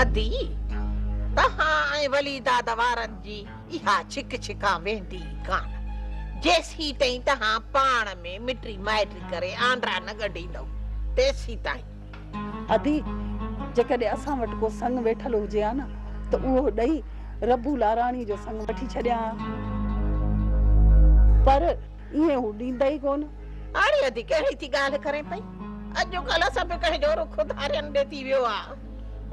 अदी तहां वली दादा वारन जी इहा छिक छिका वेंदी कान जेसी ताईं तहां पाण में मिट्री माइट्री करे आंद्रा न गडींदो तेसी ताईं। अदी जेकॾहिं असां वटि को संग वेठल हुजे हा न त उहो ॾेई रबू लाराणी जो संग वठी छॾिया पर ईअं हू ॾींदा ई कोन। अरे अदी कहिड़ी थी ॻाल्हि करे पई अॼुकल्ह सभु कंहिंजो रुख धारियनि ॾे थी वियो आहे।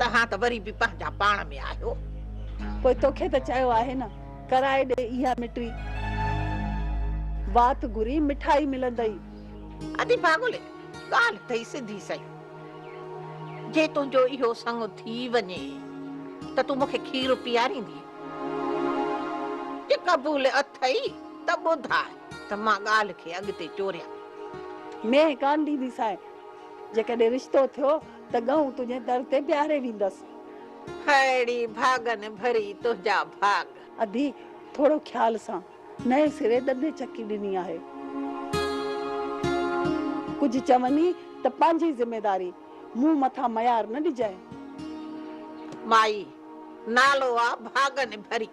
तहां त वरी बि पंहिंजा पाण में आहियो। पोइ तोखे त चयो आहे न कराए ॾे इहा मिट्री बात घुरी मिठाई मिलंदई। अदी भागुले ॻाल्हि अथई सिधी सही जे तुंहिंजो इहो संग थी वञे त तूं मूंखे खीर पीआरींदी जे क़बूल अथई त ॿुधाए त मां ॻाल्हि खे अॻिते चोरियां। मैं कान ॾींदी साए जेकॾहिं रिश्तो थियो त गऊं तुंहिंजे दर ते ॿियारे वेंदसि। अहिड़ी भागन भरी तुंहिंजा भाग। अदी थोरो ख्याल सां नए सिरे ॾंडे चकी ॾिनी आहे। कुझु चवनी त पंहिंजी ज़िमेदारी मूं मथां मयार न ॾिजाए। माई नालो आ भागन भरी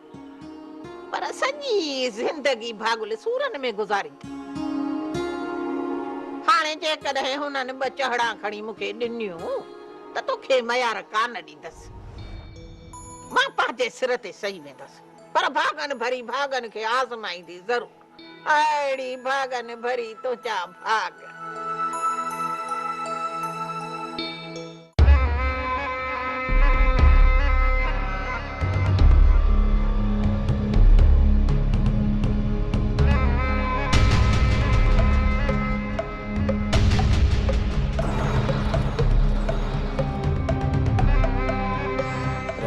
पर सॼी ज़िंदगी भागुल सूरन में गुज़ारी हाणे जेकॾहिं हुननि ॿ चहड़ा खणी मूंखे ॾिनियूं त तोखे मयार कान ॾींदसि। मां पंहिंजे सिर ते सही वेंदसि पर भागन भरी भागन खे आज़माईंदी ज़रूर। अहिड़ी भागन भरी तुंहिंजा भाग।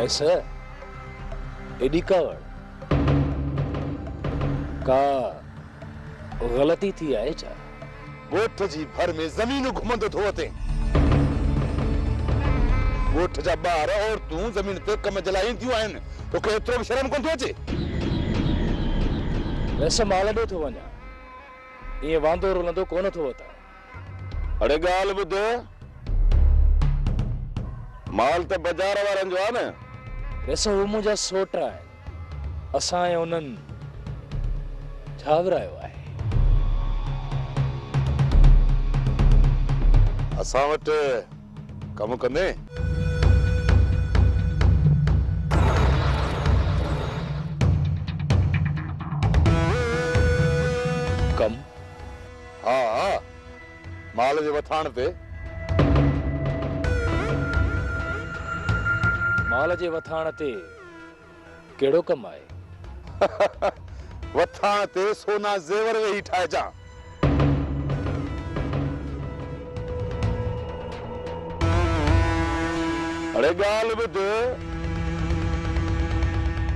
ऐसा एडी कावड़ का गलती थी आहे छा? ॻोठ जी भर में ज़मीन घुमंदो थो अचे। ॻोठ जा ॿार औरतूं ज़मीन ते कम जे लाइ ईंदियूं आहिनि तोखे एतिरो बि शर्म कोन थो अचे? वैसे माल ॾे थो वञा ईअं वांदो रुलंदो कोन थो वता। अड़े ॻाल्हि ॿुध माल त बाज़ार वारनि जो आहे न। वैसे हू मुंहिंजा सोट आहिनि असां ऐं उन्हनि छा विरायो आहे। असां वटि कमु कंदे कम हा माल जे वथाण ते माल जे वथाण ते कहिड़ो कमु आहे? वथाण ते सोना ज़ेवर वेही ठाहिजां। अड़े ॻाल्हि ॿुध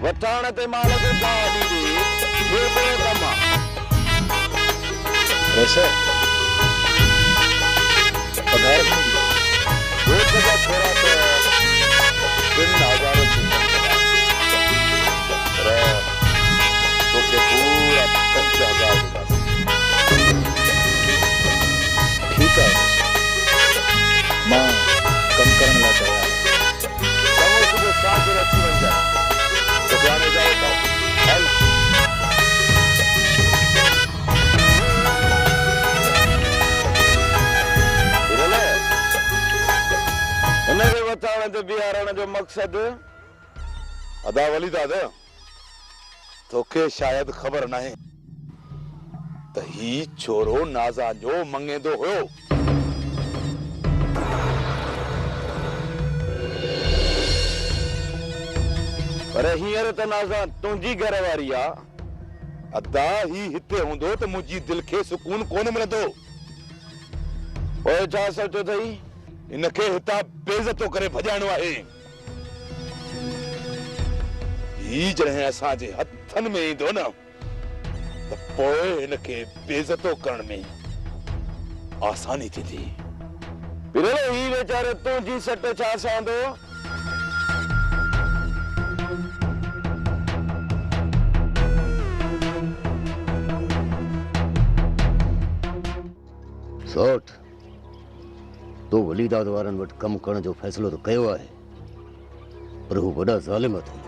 वठाण ते माल खे गाह ॾींदी ॿियो कहिड़ो कमु आहे? वैसे पघार घणी ॻोठ जा छोरा त 3000 तोखे पूरा 5000 ठीकु आहे मां कमु करण लाइ तयार आहियां। सुबुह शाम जो अची वञजांइ तोखे हाणे जाओ था हल। हिनखे वठाण ते बीहारण जो मक़सदु अदा वली दादा तोखे शायदि ख़बर नाहे त ही छोरो नाज़ा जो मंगेंदो हुयो। पर हींअर त नाज़ा तुंहिंजी घर वारी आहे। अदा ही हिते हूंदो त मुंहिंजी दिलि खे सुकून कोन मिलंदो। पोइ छा सोचियो अथई इनखे हितां बेइज़तो करे भॼाइणो आहे। ही जॾहिं असांजे हथनि में ईंदो न त पोइ हिनखे बेइज़तो करण में आसानी थींदी। ही वीचारो तुंहिंजी सट छा सहंदो? सोठ तो वलीदाद वारनि वटि कमु करण जो फ़ैसिलो त कयो आहे पर हू वॾा ज़ालिम अथई।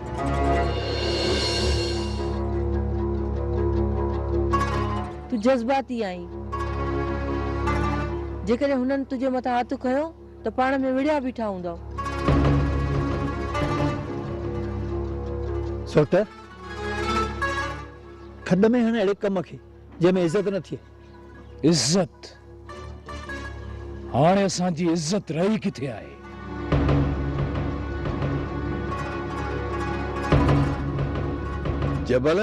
तू जज़्बाती आई, जेकॾहिं हुननि तुंहिंजे मथां हथ खयो त पाण में विड़िया बीठा हूंदा। सोट खॾ में हिन अहिड़े कम खे जंहिंमें इज़त न थिए। इज़त हाणे असांजी इज़त रही किथे आहे? जबल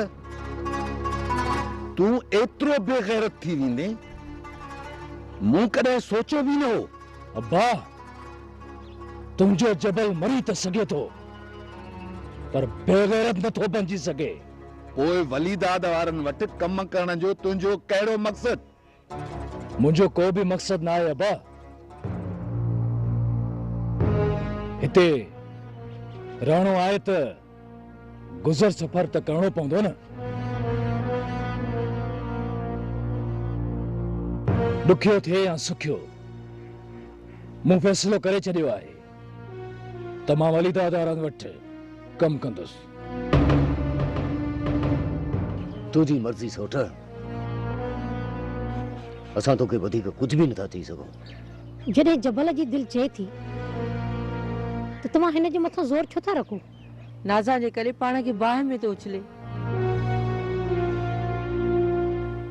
तू एतिरो बेगैरत थी वेंदे मूं कॾहिं सोचियो बि न हो। अब्बा तुंहिंजो जबल मरी त सघे थो पर बेगैरत नथो बणिजी सघे। पोइ वलीदाद वारनि वटि कम करण जो तुंहिंजो कहिड़ो मक़सद? मुंहिंजो को बि मक़सद न आहे अब्बा। हिते रहणो आहे त गुज़र सफ़र त करणो पवंदो न। ॾुखियो थिए या सुखियो मूं फ़ैसिलो करे छॾियो आहे त मां वलीदाद वारनि वटि कमु कंदुसि। तुझी मर्ज़ी सोट, असां तोखे वधीक कुछ भी नथा थी सघूं। जॾहिं जबल जी दिलि चए थी त तव्हां हिन जे मथां ज़ोर छो था रखो? नाज़ा जे करे पाण खे बाहि में थो उछले।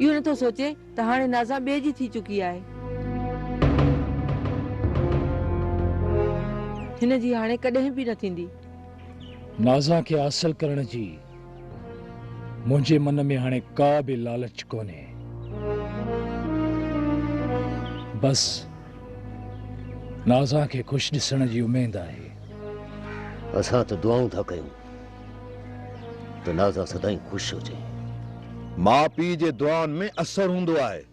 इहो नथो सोचे त हाणे नाज़ा ॿिए जी थी चुकी आहे। हिन जी हाणे कॾहिं बि न थींदी। नाज़ा खे हासिल करण जी मुंहिंजे मन में हाणे का बि लालच कोन्हे। बस नाज़ा खे ख़ुशि ॾिसण जी उमेद आहे। असां त दुआऊं था कयूं त नाज़ा सदाईं ख़ुशि हुजे। माउ पीउ जे दुआउनि में असर हूंदो आहे।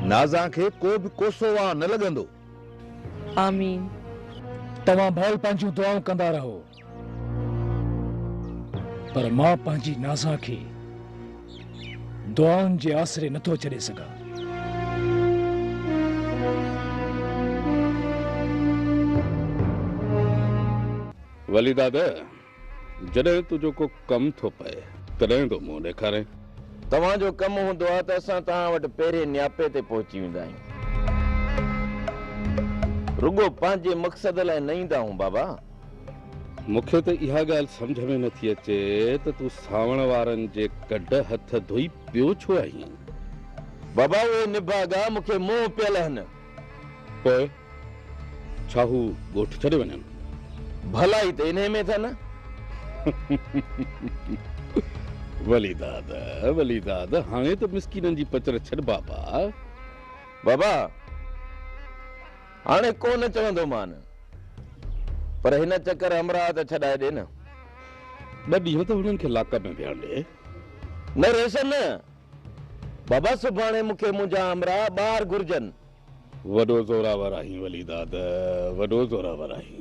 नाज़ा खे को बि कोसो वाह न लॻंदो। आमीन। तव्हां भल पंहिंजूं दुआऊं कंदा रहो पर मां पंहिंजी नाज़ा खे दुआउनि जे आसरे नथो छॾे सघां। वलीदाद जॾहिं तुंहिंजो को कमु थो पए तॾहिं तो मुंहुं ॾेखारे। तव्हांजो कमु हूंदो आहे त असां तव्हां वटि पहिरें न्यापे ते पहुची वेंदा आहियूं। रुगो पंहिंजे मक़सद लाइ न ईंदा आहियूं बाबा। मूंखे त इहा ॻाल्हि सम्झ में नथी अचे त तूं सावण वारनि जे कॾ हथ धोई पियो छो आहीं? बाबा उहे निभागा मूंखे मुंहुं पियल आहिनि। पोइ छा हू ॻोठ छॾे वञनि? भलाई त इन्हे में था न। वलीदाद हाणे त मिसकीननि जी पचर छॾ बाबा। बाबा हाणे कोन चवंदो मान पर हिन चकर अमरा त छॾाए ॾे न। 2 ॾींहं त हुननि खे लाकअप में विहारण ॾे। न रेशन न बाबा, सुभाणे मूंखे मुंहिंजा अमरा ॿाहिरि घुर्जनि। वॾो ज़ोरावर आहीं वलीदाद, वॾो ज़ोरावर आहीं।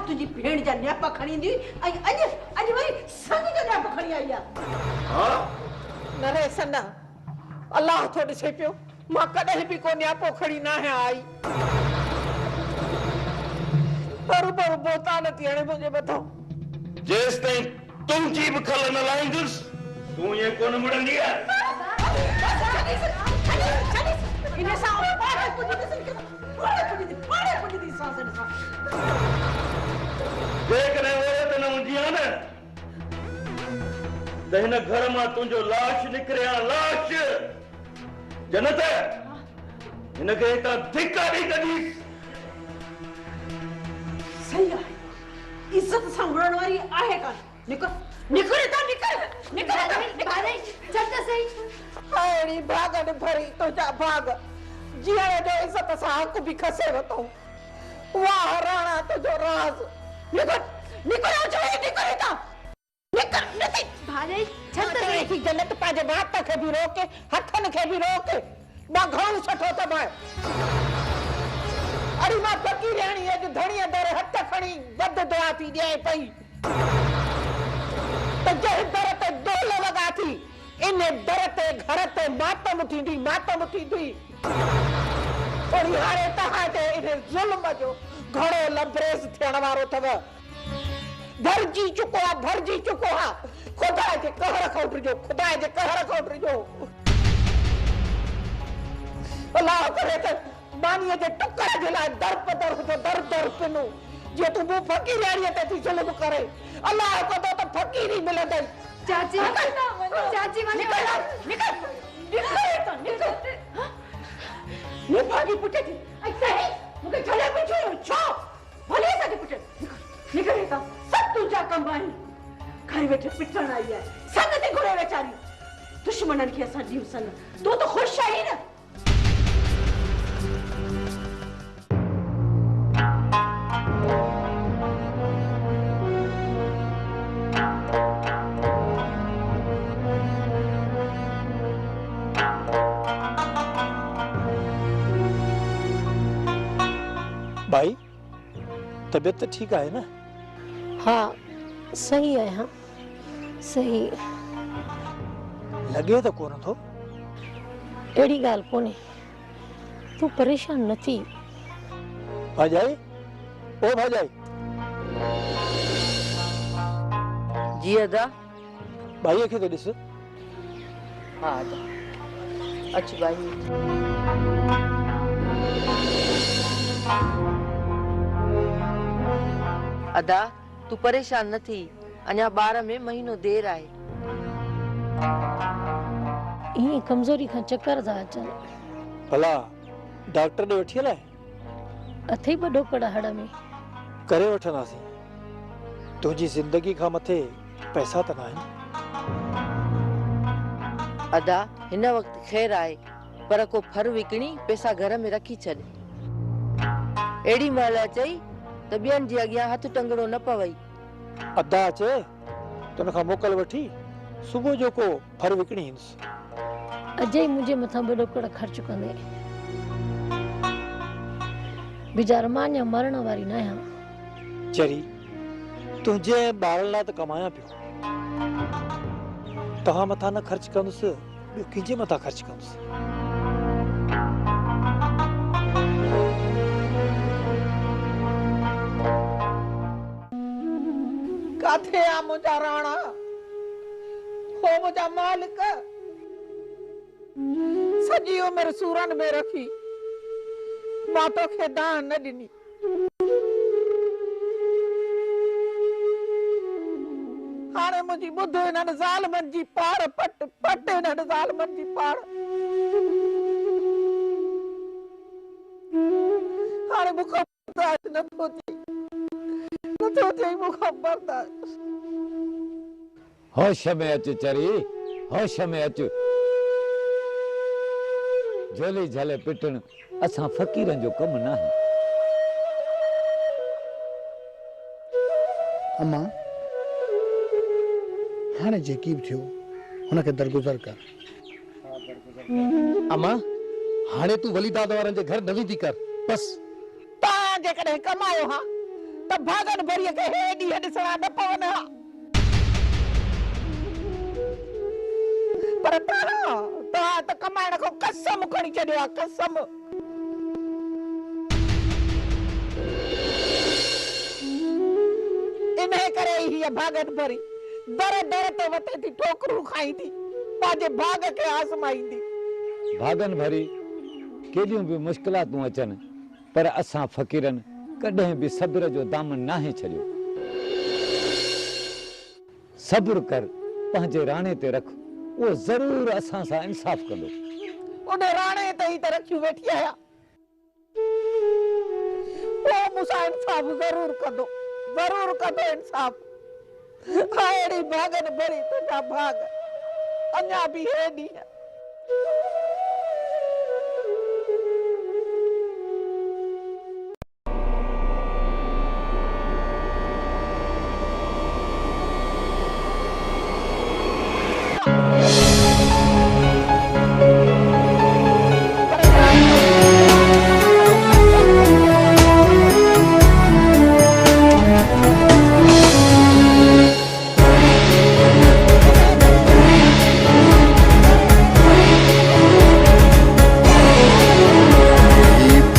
तुझी भेण जा न्यापा खणी दी अज अज वरी संग जो न्यापो खणी आई आ। हां नरे सन अल्लाह तो ॾिसे पियो मां कॾहिं बि को न्यापो खणी न आई। बरोबर बोता नथी हाणे मुंहिंजे मथां। जेस ताईं तूं जीभ खल न लाहींदुसि तूं ये कोन मुड़ंदी आहे। इन सां पाड़े पुॼी सांस इन सां। जेकॾहिं औरत न हूंदी आहे न त हिन घर मां तुंहिंजो लाश निकिरे हा, लाश। जनत हिनखे हितां धिका ॾेई कढीसि। सही आहे, इज्जत सां मुड़ण वारी आहे कान। निकर निकर हितां, निकर निकर निकर जल्दी सही। अहिड़ी भागन भरी तुंहिंजा भाग जीअण जो इज्जत सां हक़ बि खसे वरितो। वाह राणा तुंहिंजो राज़। निकर निकर निकर हितां निकर नथी भाॼी छत थी जन्नत पंहिंजे वात खे बि रोके, हथनि खे बि रोके। मां घणो सुठो त मां अरे मां फकीर राणी अॼु धणीअ दर हथ खणी वध दुआ थी ॾिए पई त जंहिं दर ते दोल लॻा थी इन दर ते घर ते मातम थींदी, मातम थींदी। थोड़ी हाणे तव्हां ते इन ज़ुल्म जो घणो लबरेज़ थियण वारो अथव। भरजी चुको आहे, भरजी चुको आहे। खुदा जे कहर खां उठिजो, खुदा जे कहर खां उठिजो। अल्लाह करे त मानीअ जे टुकड़ जे लाइ दर पदर हुजो, दर दर पिनो। जे तूं मूं फ़क़ीर राणीअ ते थी ज़ुल्म करे, अल्लाह कंदो त फ़क़ीर ई मिलंदई। चाची चाची वञो निकर निकर हितां निकर। ये भागी पुटे थी ऐसे ही मूंखे छॾे पई छो छो भले सके पुटे। निकर निकर हितां सब तुंहिंजा कम आहिनि। घर वेठे पिटण आई आहे, संग ते घुरे वेचारी। दुश्मननि खे असां ॾियूं संग। तूं त ख़ुशि आहीं न। भाई तबीयत तो ठीक है ना? हाँ सही है। हाँ सही लगे तो कोन थो। अड़ी गाल कोने, तू परेशान न थी। भाजाई ओ भाजाई जी अदा। भाई खे तो ॾिस। हाँ अदा अच भाई। अदा तू परेशान न थी, अञा 12 में महीनो देर आहे। ये कमजोरी खां चक्कर था अचनि। भला डॉक्टर ने वठी हलाए? अथई ॿ ॾोकड़ हड़ में। करे वठंदासीं। तुंहिंजी जिंदगी खां मथे पैसा त न आहिनि। अदा हिन वक्त खैर आहे, पर को फर विकणी पैसा घर में रखी छॾ। एड़ी महिल चई त ॿियनि जे अॻियां हथ टंगड़ो न पवई। अदा अचे तो उनखां मोकल वठी सुबुह जो को फर विकणी ईंदुसि। अजय मुझे मथां ॿ ॾोकड़ ख़र्च कंदे। बेचारा मां अञा मरण वारी न आहियां। चरी तुंहिंजे ॿारनि लाइ त कमायां पियो। तव्हां मथां न ख़र्च कंदुसि, ॿियो कंहिंजे मथां ख़र्च कंदुसि। काथे आ मुंहिंजा राणा, हो मुंहिंजा मालिक। सॼी उमिरि सूरनि में रखी मां तोखे दान न ॾिनी। हाणे मुंहिंजी ॿुध हिननि ज़ालमनि जी पाड़ पट पट हिननि ज़ालमनि जी पाड़। हाणे मूंखां बर्दाश्त नथो थिए, नथो थिए मूंखां बर्दाश्त। होश में अच चरी, होश में अच। झोली झले पिटण असां फ़कीरनि जो कम न आहे। अम्मा हाणे जेकी भी थियो हुनखे दरगुज़र कर। अम्मा हाणे तू वली दादा वारनि जे घर न वेंदी कर बस। तव्हां जेकॾहिं कमायो हा त भागन भरीअ खे हे ॾींहं ॾिसणा न पवनि हा। पर तव्हां त कमाइण खां कसम खणी छॾियो आहे, कसम। इन्हें करे ही भागन भरी दर दर ते वते थी ठोकरू खाईंदी पाजे भाग के आसमाईंदी। भागन भरी केॾियूं बि मुश्किलातूं अचनि पर असां फ़क़ीरनि कॾहिं बि सब्र जो दामन नाहे छॾियो। सब्र कर, पंहिंजे राणे ते रख, वो ज़रूर असां सां इंसाफ़ कंदो। उन राणे ते ही त रखियूं वेठी आहियां, वो मूंसां इंसाफ़ ज़रूर कंदो इंसाफ़। अहिड़ी भागन भरी तुंहिंजा भाग अञा बि हेॾी है।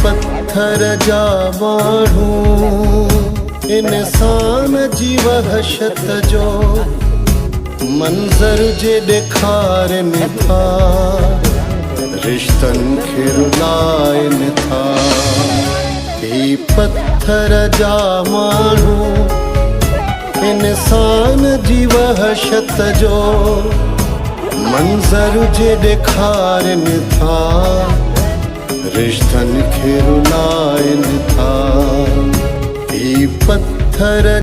पत्थर जा माण्हू इंसान जी वहशत जो मंज़र जे ॾेखारनि था, रिश्तनि खे रुलाइनि था। ही पत्थर जा माण्हू इंसान जी वहशत जो मंज़र जे ॾेखारनि था, रिश्तनि खे रुलाइनि था। ही पत्थर